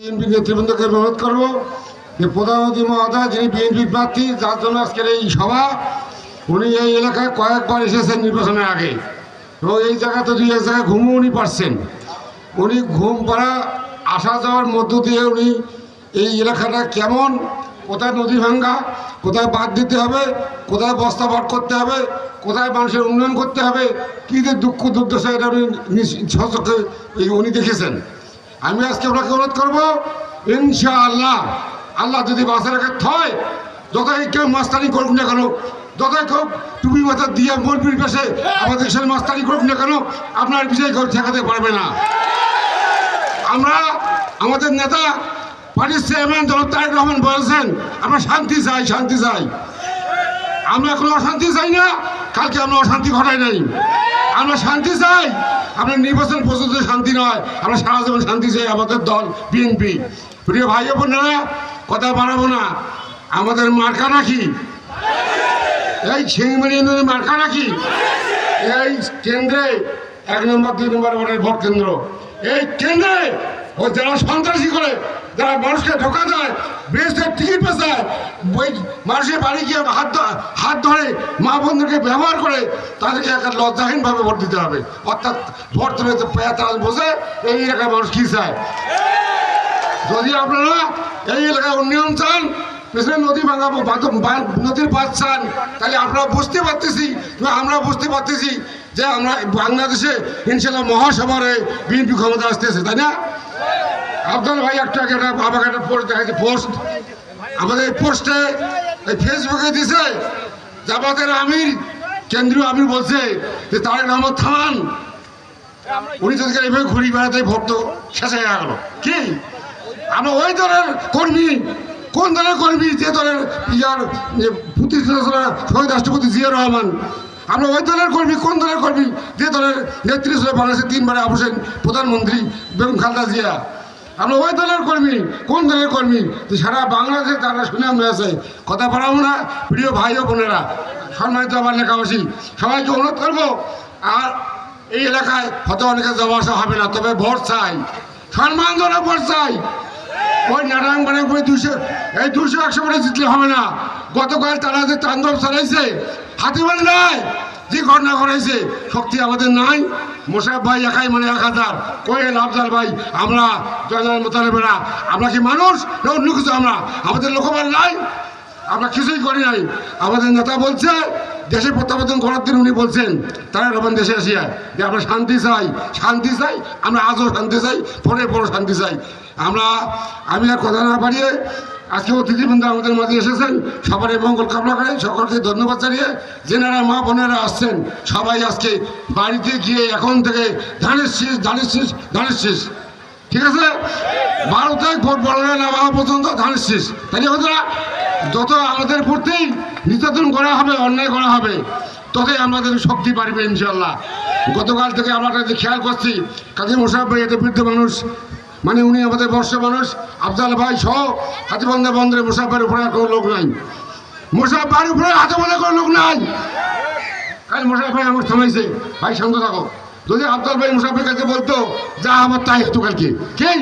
BNP নেতৃবৃন্দকে অনুরোধ করব যে প্রধানমন্ত্রী মহোদয় যিনি বিএনপি প্রার্থী, যার জন্য আজকের এই সভা, উনি এই এলাকায় কয়েকবার এসেছেন নির্বাচনের আগে এবং এই জায়গাতে দুই এক জায়গায় ঘুমও উনি পারছেন। উনি ঘুম পাড়া আসা যাওয়ার মধ্য দিয়ে উনি এই এলাকাটা কেমন, কোথায় নদী ভাঙ্গা, কোথায় বাদ দিতে হবে, কোথায় বস্তা বাদ করতে হবে, কোথায় মানুষের উন্নয়ন করতে হবে, কী যে দুঃখ দুর্দশা, এটা উনি সচক্ষে উনি দেখেছেন। আমি আজকে ওনাকে অনুরোধ করবো, ইনশাআল্লাহ আল্লাহ যদি বাসা রেখে থয়, যতই কেউ মাস্তানি করুক না কেন, যতই কেউ টুপি মাথা দিয়ে মলবির পেশে আমাদের দেশের মাস্তানি করুক না কেন, আপনার বিজয় কেউ ঠেকাতে পারবে না। আমরা আমাদের নেতা পার্টির চেয়ারম্যান জনাব তারেক রহমান বলেছেন, আমরা শান্তি চাই, শান্তি চাই। আমরা কোনো অশান্তি চাই না, কালকে আমরা অশান্তি ঘটাই নাই। আমরা শান্তি চাই, আমরা নির্বাচন পর্যন্ত শান্তি নয়, আমরা সারা জীবন শান্তি চাই। আমাদের দল বিএনপি। প্রিয় ভাই বোনেরা, কথা বাড়াবো না, আমাদের মার্কা নাকি এই ছিংমারি ইউনিয়নের মার্কা নাকি এই কেন্দ্রে 1 নম্বর 2 নম্বর ওয়ার্ডের ভোট কেন্দ্র। এই কেন্দ্রে ওই যারা সন্ত্রাসী করে, যারা মানুষকে ঢোকা দেয়, বেশদের টিকিট পেঁচায়, ওই মানুষের বাড়ি গিয়ে হাত ধরে মা বন্ধুকে ব্যবহার করে, তাদেরকে একটা লজ্জাহীনভাবে ভোট দিতে হবে। অর্থাৎ ভোট তুলে তারা বোঝে এই এলাকায় মানুষ কী চায়। যদি আপনারা এই এলাকায় উন্নয়ন চান, পেছনে নদী ভাঙাবো, নদীর বাঁধ চান, তাহলে আপনারা বুঝতে পারতেছি, আমরা বুঝতে পারতেছি যে আমরা বাংলাদেশে ইনশাল্লাহ মহাসভার বিএনপি ক্ষমতা আসতেছে, তাই না? আফজাল ভাই একটু আগে আমাকে একটা পোস্ট দেখাচ্ছে, পোস্ট আমাদের পোস্টে এই ফেসবুকে দিছে, জামাতের আমির, কেন্দ্রীয় আমির বলছে যে তারেক রহমান থামান, উনি যদি এইভাবে ঘুরি বেড়াতে ভোট তো শেষ হয়ে গেল। কি আমরা ওই দলের কর্মী? কোন দলের কর্মী? যে দলের প্রতিষ্ঠা শহীদ রাষ্ট্রপতি জিয়া রহমান। আমরা ওই দলের কর্মী। কোন দলের কর্মী? যে দলের নেত্রী ছিল বাংলাদেশের 3 বারে অবসর প্রধানমন্ত্রী বেগম খালেদা জিয়া। আমরা ওই দলের কর্মী। কোন দলের কর্মী? যে সারা বাংলাদেশে তারা সুনাম রয়েছে। কথা বাড়াবো না। প্রিয় ভাই ও বোনেরা, সম্মানিত আমার এলাকাবাসী, সবাইকে অনুরোধ করবো, আর এই এলাকায় হয়তো অনেকে যাওয়া আসা হবে না, তবে ভোট চাই, সম্মানজনক ভোট চাই। ওই নারায়ণ বাড়ি করে 200-100 করে জিতলে হবে না। গতকাল তারা যে তাণ্ডব চালাইছে, হাতিবাল নাই, যে ঘটনা করেছে, শক্তি আমাদের নাই। মোশাররফ ভাই একাই মানে 1000, কোয়েল আফজাল ভাই, আমরা জয়নাল মোতালেবেরা, আমরা কি মানুষ না অন্য কিছু? আমাদের লোকবল নাই, আমরা কিছুই করি নাই। আমাদের নেতা বলছে দেশে প্রত্যাবর্তন করার দিন উনি বলছেন, তারেক রহমান দেশে আসিয়া যে আমরা শান্তি চাই, শান্তি চাই। আমরা আজও শান্তি চাই, পরে শান্তি চাই। আমি আর কথা না বাড়িয়ে, আজকে অতিথিবৃন্দ আমাদের মাঝে এসেছেন, সবার মঙ্গল কামনা করে সকলকে ধন্যবাদ জানিয়ে, যেনারা মা বোনেরা আসছেন সবাই আজকে বাড়িতে গিয়ে এখন থেকে ধানের শীষ, ঠিক আছে? 12 তারিখ ভোট বড়রা না হওয়া পর্যন্ত ধানের শীষ। তাই না? যত আমাদের প্রতি নির্যাতন করা হবে, অন্যায় করা হবে, ততই আমাদের শক্তি বাড়বে ইনশাল্লাহ। গতকাল থেকে আমরা খেয়াল করছি, কাজী মোশাররফ ভাই এত বৃদ্ধ মানুষ, মানে উনি আমাদের বর্ষ মানুষ, আফজাল ভাই সহ হাতিবান্ধা বন্দরে মোশাররফ ভাইয়ের উপরে কোনো লোক নাই। মোশাররফ ভাইয়ের উপরে হাতিবান্ধা কোনো লোক নাই। কাল মোশাররফ ভাই আমার থামাইছে, ভাই শান্ত থাকো। যদি আফজাল ভাই মোশাররফ ভাইয়ের কাছে বলতো যা আমার তাই হতো কালকে, কে?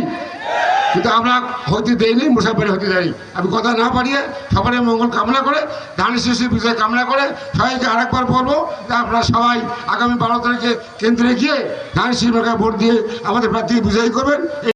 কিন্তু আমরা হতে দেয়নি, মোশাররফ ভাই হতে দেয়নি। আমি কথা না পারিয়ে সবার মঙ্গল কামনা করে, ধানের শীষের বিজয় কামনা করে সবাইকে আরেকবার বলবো যে আপনারা সবাই আগামী 12 তারিখে কেন্দ্রে গিয়ে ধানের শীষ ভোট দিয়ে আমাদের প্রার্থীকে বিজয়ী করবেন।